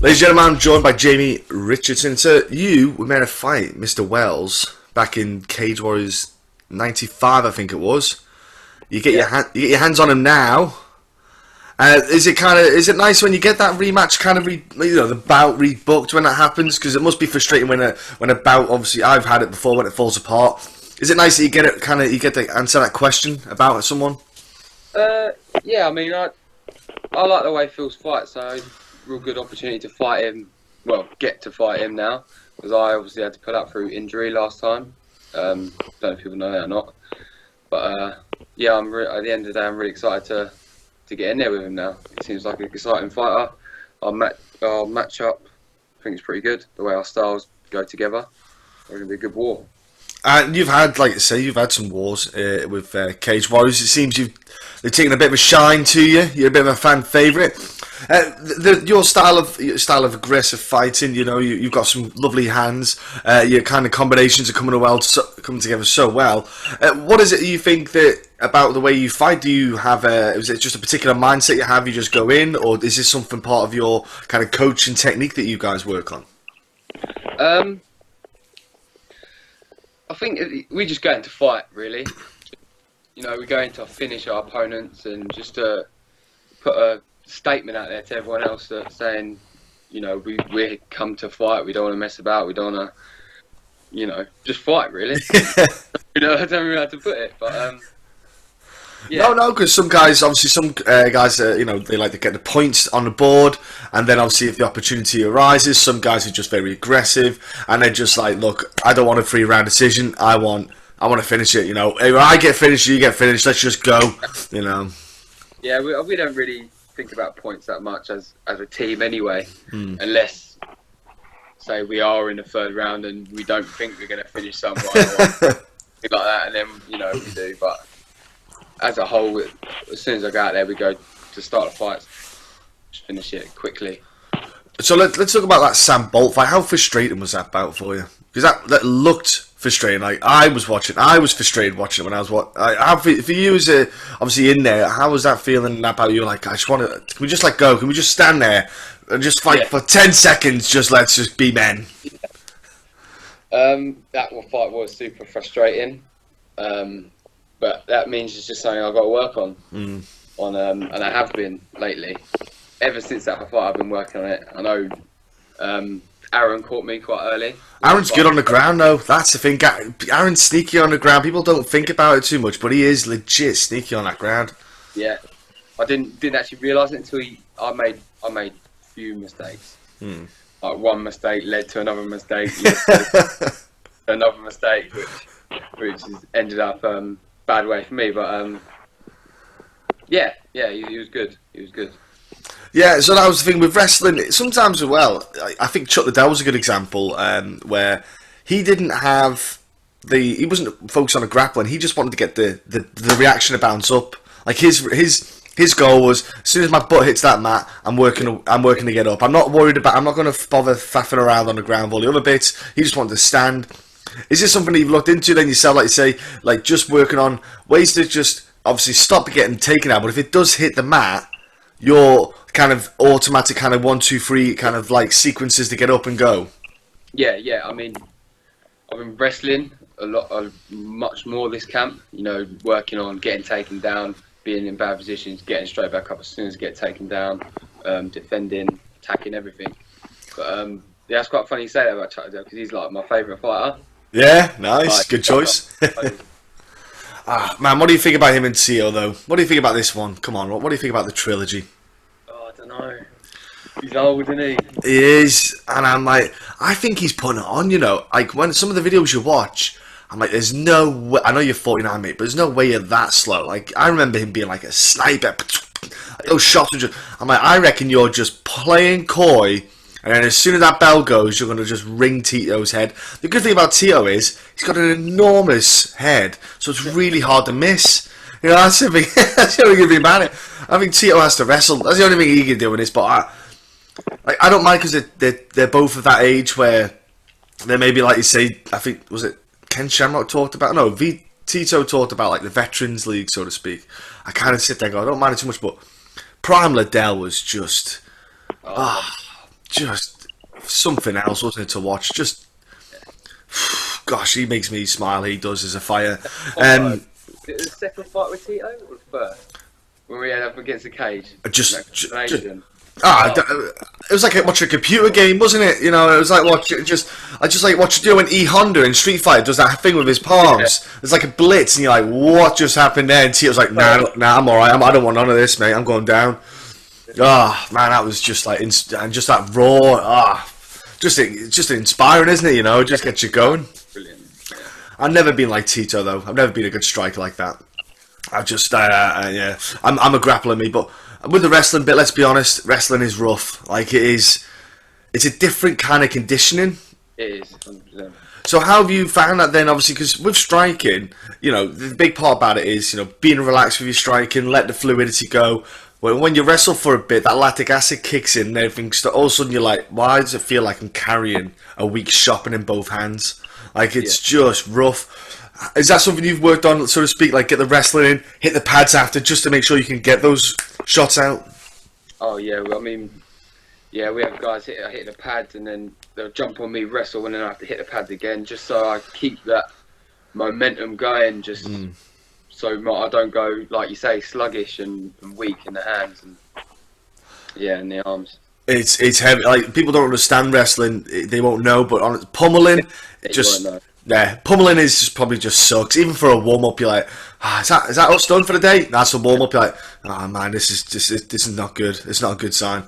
Ladies and gentlemen, I'm joined by Jamie Richardson. So we made a fight, Mr. Wells, back in Cage Warriors '95, I think it was. You get your hands on him now. Is it nice when you get that rematch the bout rebooked when that happens? Because it must be frustrating when a bout, obviously I've had it before, when it falls apart. Is it nice that you get to answer that question about someone? Yeah, I mean, I like the way Phil's fight, so real good opportunity to fight him. Well, get to fight him now, because I obviously had to put up through injury last time. Don't know if people know that or not, but yeah, at the end of the day, I'm really excited to get in there with him now. He seems like an exciting fighter. Our match up, I think it's pretty good. The way our styles go together, we're gonna be a good war. And you've had, like you say, some wars with Cage Warriors. It seems they've taken a bit of a shine to you. You're a bit of a fan favourite. Your style of aggressive fighting, you've got some lovely hands. Your kind of combinations are coming together so well. What is it you think about the way you fight? Do you have is it just a particular mindset you have? You just go in, or is this something part of your kind of coaching technique that you guys work on? I think we just go into fight, really. We go in to finish our opponents and just to put a statement out there to everyone else that saying, we come to fight. We don't want to mess about. We don't want to, just fight, really. I don't really know how to put it, but yeah. No, because some guys, they like to get the points on the board, and then obviously if the opportunity arises, some guys are just very aggressive, and they're just like, look, I don't want a 3-round decision. I want to finish it. If I get finished, you get finished. Let's just go. Yeah, we don't really think about points that much as a team anyway, unless say we are in the 3rd round and we don't think we're going to finish someone or something like that, and then we do, but. As a whole, as soon as I go out there, we go to start the fight, just finish it quickly. So let's talk about that Sam Bolt fight. How frustrating was that bout for you? Because that looked frustrating. Like I was frustrated watching it when I was watching. How for you as obviously in there, how was that feeling about you? Like I just want to. Can we just let go? Can we just stand there and just fight for 10 seconds? Let's just be men. That fight was super frustrating. But that means it's just something I've got to work on, and I have been lately. Ever since that fight, I've been working on it. I know Aaron caught me quite early. Aaron's good on the ground, though. That's the thing. Aaron's sneaky on the ground. People don't think about it too much, but he is legit sneaky on that ground. Yeah, I didn't actually realise it until I made a few mistakes. Like one mistake led to another mistake, led to another mistake, which has ended up. Bad way for me, but yeah, he was good. He was good. Yeah, so that was the thing with wrestling. Sometimes as well, I think Chuck Liddell was a good example where he didn't have he wasn't focused on a grappling. He just wanted to get the reaction to bounce up. Like his goal was, as soon as my butt hits that mat, I'm working to get up. I'm not worried about. I'm not going to bother faffing around on the ground. All the other bits, he just wanted to stand. Is this something that you've looked into then yourself, like you say, like just working on ways to just obviously stop getting taken out, but if it does hit the mat, your kind of automatic kind of 1, 2, 3 kind of like sequences to get up and go? Yeah. I mean, I've been wrestling much more this camp, working on getting taken down, being in bad positions, getting straight back up as soon as I get taken down, defending, attacking, everything. But yeah, it's quite funny you say that about Chuck Liddell because he's like my favourite fighter. Yeah, nice. Good choice. Man, what do you think about him and Tio, though? What do you think about this one? Come on, what do you think about the trilogy? Oh, I don't know. He's old, isn't he? He is, and I'm like, I think he's putting it on, Like, when some of the videos you watch, I'm like, there's no way, I know you're 49, mate, but there's no way you're that slow. Like, I remember him being like a sniper. Those shots were just, I'm like, I reckon you're just playing coy. And then as soon as that bell goes, you're going to just ring Tito's head. The good thing about Tito is he's got an enormous head, so it's really hard to miss. That's the thing. That's the only good thing about it. I think Tito has to wrestle. That's the only thing he can do in this. But I don't mind because they're both of that age where they maybe, like you say, I think, was it Ken Shamrock talked about? No, Tito talked about like the Veterans League, so to speak. I kind of sit there and go, I don't mind it too much, but Prime Liddell was just... just something else, wasn't it, to watch? Just, gosh, he makes me smile. He does as a fire. Was it the second fight with Tito or the first? When we had up against the cage? It was like watching a computer game, wasn't it? You know, it was like watching I just like watching, you know, when E Honda in Street Fighter does that thing with his palms. Yeah. It's like a blitz, and you're like, what just happened there? And Tito's like, nah, I'm alright. I don't want none of this, mate. I'm going down. Ah, oh, man, that was just like, and just that raw. Just inspiring, isn't it? You know, it just gets you going. Brilliant. Yeah. I've never been like Tito though. I've never been a good striker like that. I've just, yeah, I'm a grappler, me, but. With the wrestling bit, let's be honest, wrestling is rough. Like, it's a different kind of conditioning. It is, 100%. So how have you found that then, obviously, because with striking, you know, the big part about it is, you know, being relaxed with your striking, let the fluidity go. When you wrestle for a bit, that lactic acid kicks in and everything, all of a sudden you're like, why does it feel like I'm carrying a week's shopping in both hands? Like, it's just rough. Is that something you've worked on, so to speak, like get the wrestling in, hit the pads after, just to make sure you can get those shots out? Oh, yeah, well, I mean, yeah, we have guys hit the pads and then they'll jump on me, wrestle, and then I have to hit the pads again, just so I keep that momentum going, just so I don't go, like you say, sluggish and weak in the hands and, yeah, in the arms. It's heavy. Like, people don't understand wrestling, they won't know, but on pummeling, it just... Yeah, pummeling is just probably just sucks. Even for a warm up, you're like, is that us done for the day? That's a warm up. You're like, oh man, this is not good. It's not a good sign.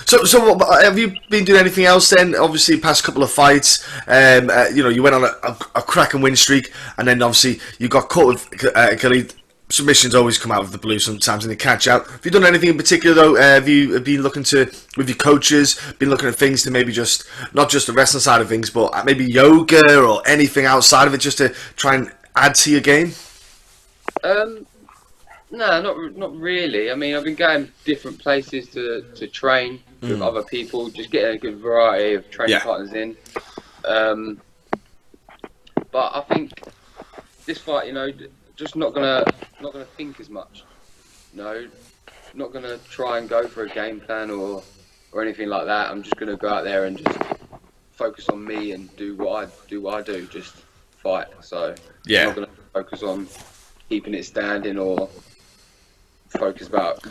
So have you been doing anything else then? Obviously, past couple of fights, you know, you went on a cracking win streak, and then obviously you got caught with Khalid. Submissions always come out of the blue sometimes and they catch out. Have you done anything in particular though? Have you been looking to, with your coaches, been looking at things to maybe just, not just the wrestling side of things, but maybe yoga or anything outside of it just to try and add to your game? No, not really. I mean, I've been going different places to train with other people, just getting a good variety of training partners in. But I think this fight, you know, just not gonna think as much. No, not gonna try and go for a game plan or anything like that. I'm just gonna go out there and just focus on me and do what I do, just fight. So yeah, I'm not gonna focus on keeping it standing or focus about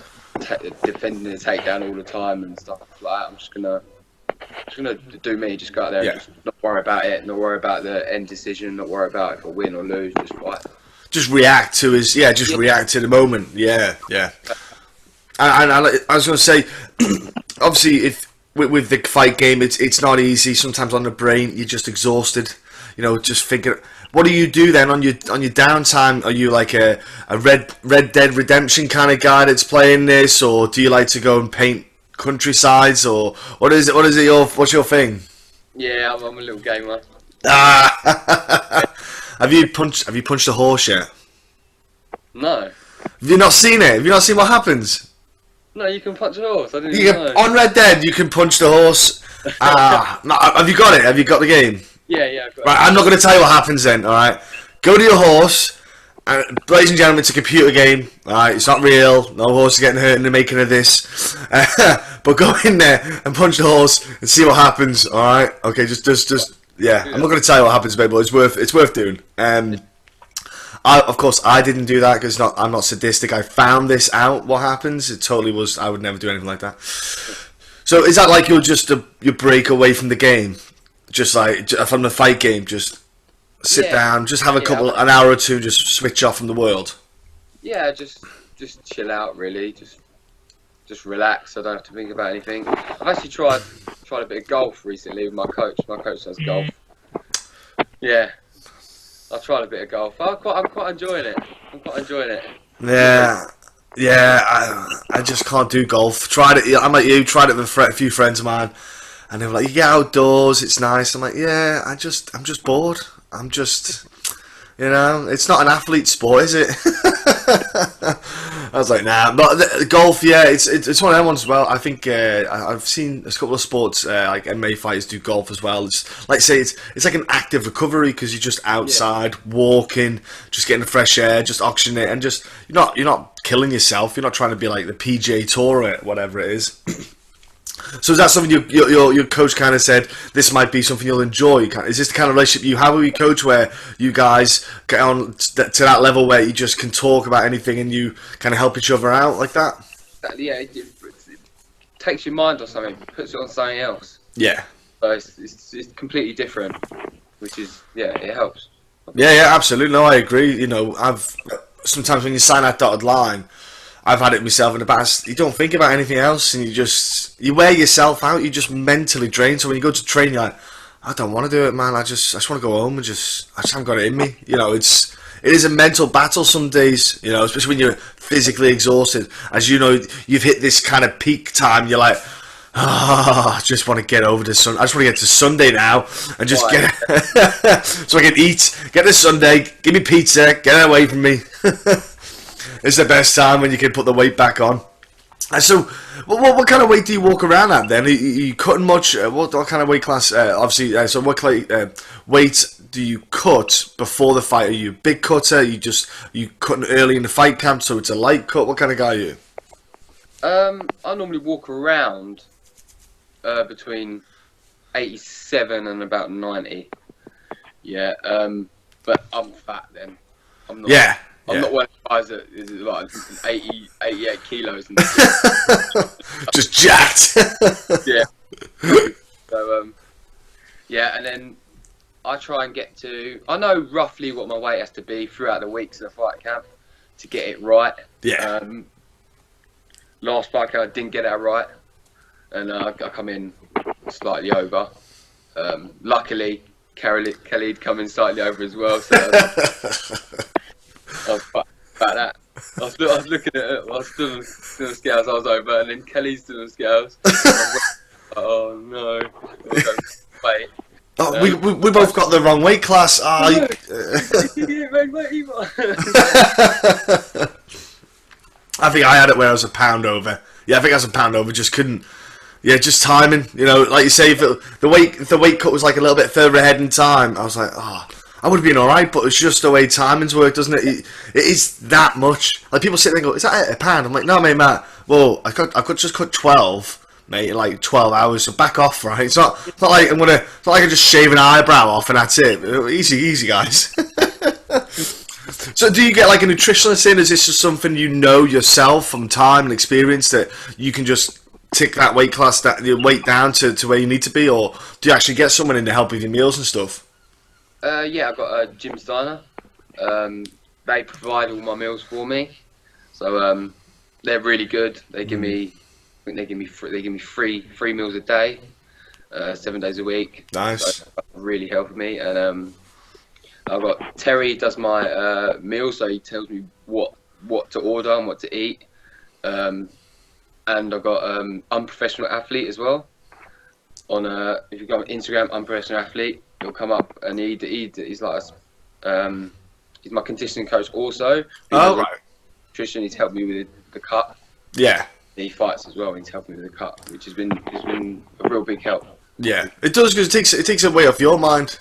defending the takedown all the time and stuff like that. I'm just gonna do me. Just go out there, and just not worry about it, not worry about the end decision, not worry about if I win or lose. Just fight. Just react to react to the moment. Yeah. And I was going to say, obviously, if with the fight game, it's not easy. Sometimes on the brain, you're just exhausted. You know, just figure. What do you do then on your downtime? Are you like a Red Dead Redemption kind of guy that's playing this, or do you like to go and paint countrysides, or what is it? What's your thing? Yeah, I'm a little gamer. Have you punched a horse yet? No. Have you not seen it? Have you not seen what happens? No, you can punch a horse. I didn't even know. On Red Dead, you can punch the horse. No, have you got it? Have you got the game? Yeah, I've got right, I'm not going to tell you what happens then, alright? Go to your horse, and ladies and gentlemen, it's a computer game, alright? It's not real, no horse is getting hurt in the making of this. But go in there and punch the horse and see what happens, alright? Okay, just yeah, I'm not going to tell you what happens, babe, but it's worth doing. Of course, I didn't do that because I'm not sadistic. I found this out, what happens. It totally was, I would never do anything like that. So is that like your break away from the game? Just like, from the fight game, just sit down, just have an hour or two, just switch off from the world? Yeah, just chill out, really. Just relax. I don't have to think about anything. I've actually tried a bit of golf recently with my coach. My coach does golf. Yeah, I tried a bit of golf. I'm quite enjoying it. Yeah. I just can't do golf. Tried it. I'm like you. Tried it with a few friends of mine, and they were like, "You get outdoors. It's nice." I'm like, "Yeah, I'm just bored. I'm just." You know, it's not an athlete sport, is it? I was like, nah. But golf, yeah, it's one of them ones as well. I think I've seen a couple of sports like MMA fighters do golf as well. It's like it's like an active recovery because you're just outside walking, just getting the fresh air, just oxygenating, and just you're not killing yourself. You're not trying to be like the PGA Tour or whatever it is. So is that something your coach kind of said, this might be something you'll enjoy? Is this the kind of relationship you have with your coach where you guys get on to that level where you just can talk about anything and you kind of help each other out like that? Yeah, it takes your mind off something, puts it on something else. Yeah. So it's completely different, which is, yeah, it helps. Yeah, absolutely. No, I agree. You know, sometimes when you sign that dotted line, I've had it myself in the past. You don't think about anything else, and you wear yourself out. You just mentally drain. So when you go to train, you're like, I don't want to do it, man. I just want to go home and I just haven't got it in me. You know, it is a mental battle some days. You know, especially when you're physically exhausted. As you know, you've hit this kind of peak time. You're like, I just want to get over to I just want to get to Sunday now and just get so I can eat. Get to Sunday. Give me pizza. Get it away from me. It's the best time when you can put the weight back on. So, what kind of weight do you walk around at then? Are you cutting much? What kind of weight class? Obviously, so what weight do you cut before the fight? Are you a big cutter? You cutting early in the fight camp, so it's a light cut? What kind of guy are you? I normally walk around between 87 and about 90. Yeah, but I'm fat then. I'm not. Yeah. I'm not one of the guys that is like 88 kilos. And just jacked. Yeah. So, yeah, and then I try and get to... I know roughly what my weight has to be throughout the weeks of the fight camp to get it right. Yeah. Last fight camp, I didn't get it right. And I come in slightly over. Luckily, Kelly'd come in slightly over as well. So I was about that. I was looking at it. I was still doing the scales. I was over, and then Kelly's doing the scales. Oh no! Wait. Oh, we both got the wrong weight class. Oh, no. I think I had it where I was a pound over. Yeah, I think I was a pound over. Just couldn't. Yeah, just timing. You know, like you say, if the weight cut was like a little bit further ahead in time, I was like, oh, I would have been alright, but it's just the way timings work, doesn't it? It is that much. Like, people sit there and go, is that a pound? I'm like, no, mate, Matt. Well, I could just cut 12, mate, in like 12 hours, so back off, right? It's not like it's not like I just shave an eyebrow off and that's it. Easy, guys. So do you get like a nutritionist in? Is this just something you know yourself from time and experience that you can just tick that weight class, your weight down to where you need to be? Or do you actually get someone in to help with your meals and stuff? Yeah, I've got a Jim Steiner. They provide all my meals for me, so they're really good. They give me, I think they give me three meals a day, 7 days a week. Nice. So really helping me. And I've got Terry does my meals, so he tells me what to order and what to eat. And I've got Unprofessional Athlete as well. If you go on Instagram, Unprofessional Athlete, he'll come up, and he's like he's my conditioning coach also. Oh, right. Nutrition, he's helped me with the cut. Yeah. He fights as well, and he's helped me with the cut, which has been a real big help. Yeah, it does, because it takes away off your mind.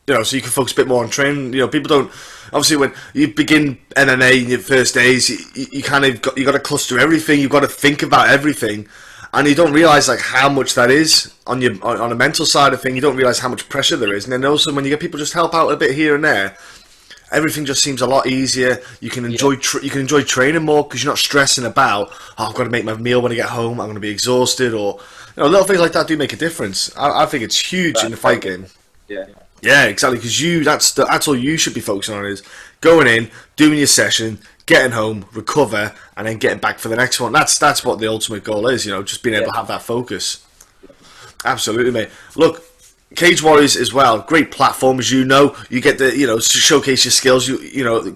You know, so you can focus a bit more on training. You know, people don't. Obviously, when you begin MMA in your first days, you kind of got to cluster everything. You've got to think about everything, and you don't realize like how much that is on a mental side of thing. You don't realize how much pressure there is, and then also when you get people just help out a bit here and there, everything just seems a lot easier. You can enjoy you can enjoy training more because you're not stressing about, oh, I've got to make my meal when I get home. I'm going to be exhausted, or little things like that do make a difference. I think it's huge in the fight game. Yeah. Yeah, exactly. Because that's all you should be focusing on is going in, doing your session, getting home, recover, and then getting back for the next one. That's what the ultimate goal is. Just being able to have that focus. Absolutely, mate. Look, Cage Warriors as well, great platform, as you know. You get to showcase your skills.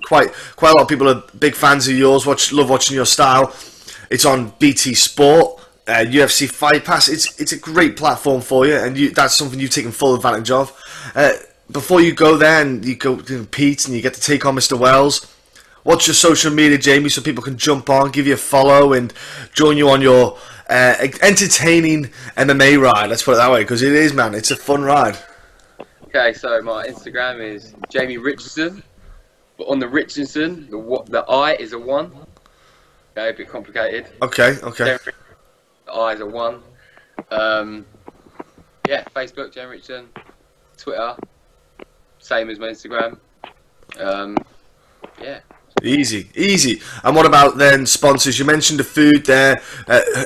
Quite a lot of people are big fans of yours. Love watching your style. It's on BT Sport, UFC Fight Pass. It's a great platform for you, and that's something you've taken full advantage of. Before you go there and you go to Pete and you get to take on Mr. Wells, what's your social media, Jamie, so people can jump on, give you a follow, and join you on your entertaining MMA ride? Let's put it that way, because it is, man. It's a fun ride. Okay, so my Instagram is Jamie Richardson, but on the Richardson, the I is a 1. Okay, a bit complicated. Okay. The I is a 1. Yeah, Facebook, Jen Richardson. Twitter, same as my Instagram. Yeah. Easy. And what about then sponsors? You mentioned the food there.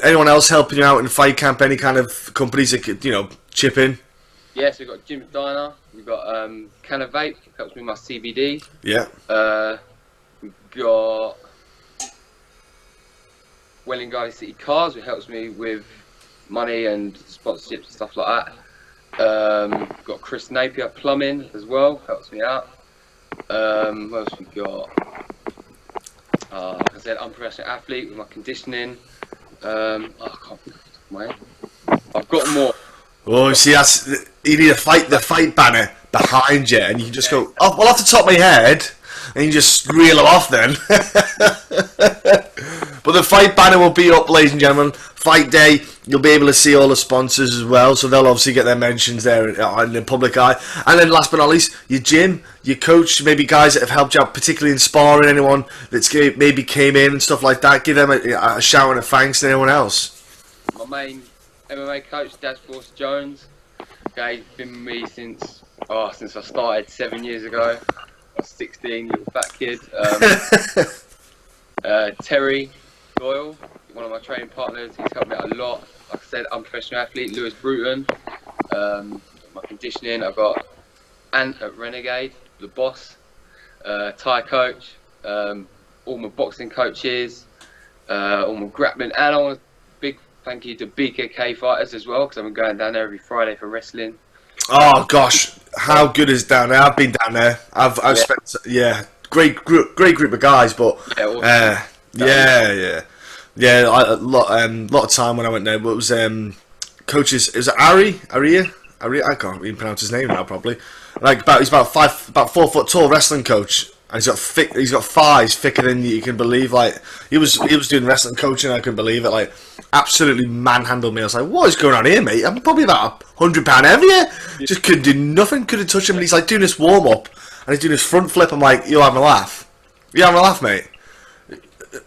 Anyone else helping you out in fight camp? Any kind of companies that could, chip in? Yeah, so we've got Jim's Diner. We've got Can of Vape, helps me with my CBD. Yeah. We've got Welling Guy City Cars, which helps me with money and sponsorships and stuff like that. We've got Chris Napier Plumbing as well, helps me out. What else we got? Like I said, I'm a professional athlete with my conditioning. I can't think off the top of my head. I've got more. Oh, see, you need the fight banner behind you, and you can just go, oh, well, off the top of my head, and you just reel them off then. But the fight banner will be up, ladies and gentlemen. Fight day, you'll be able to see all the sponsors as well, so they'll obviously get their mentions there in the public eye. And then last but not least, your gym, your coach, maybe guys that have helped you out, particularly in sparring, anyone that's maybe came in and stuff like that, give them a shout and a thanks to anyone else. My main MMA coach, Daz Force Jones. Okay, he's been with me since I started 7 years ago. I was 16, little fat kid. Terry Doyle, one of my training partners, he's helped me out a lot. Like I said, I'm a professional athlete. Lewis Bruton, my conditioning. I've got Ant at Renegade, the boss, Thai coach, all my boxing coaches, all my grappling, and I want a big thank you to BKK fighters as well, because I'm going down there every Friday for wrestling. Oh gosh, how good is down there? I've been down there. I've spent great group of guys, but a lot of time when I went there. But it was coaches. It was Aria. I can't even pronounce his name now. Probably he's about 4 foot tall wrestling coach. And he's got thighs thicker than you can believe. Like he was doing wrestling coaching. I couldn't believe it. Like absolutely manhandled me. I was like, what is going on here, mate? I'm probably about 100 pounds heavier. Just couldn't do nothing. Couldn't touch him. And he's like doing this warm up, and he's doing this front flip. I'm like, you're having a laugh. You're having a laugh, mate.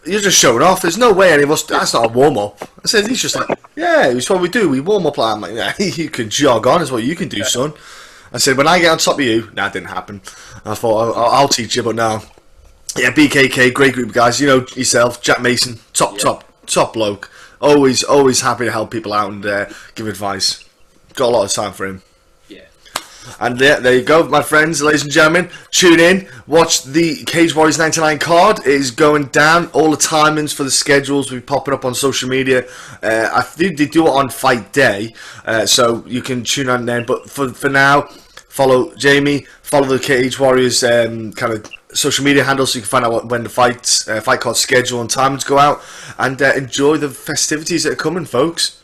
You're just showing off. There's no way any of us. That's not a warm up. I said, he's just like, yeah, it's what we do. We warm up like. I'm like, yeah, you can jog on. Is what you can do, son. I said, when I get on top of you, that didn't happen. I thought, I'll teach you, but no. Yeah, BKK, great group of guys. You know yourself, Jack Mason, top bloke. Always happy to help people out and give advice. Got a lot of time for him. Yeah. And there you go, my friends, ladies and gentlemen. Tune in, watch the Cage Warriors 99 card. It is going down. All the timings for the schedules will be popping up on social media. I think they do it on fight day, so you can tune on then. But for now, follow Jamie, follow the Cage Warriors kind of social media handles so you can find out when the fight card schedule and timings go out, and enjoy the festivities that are coming, folks.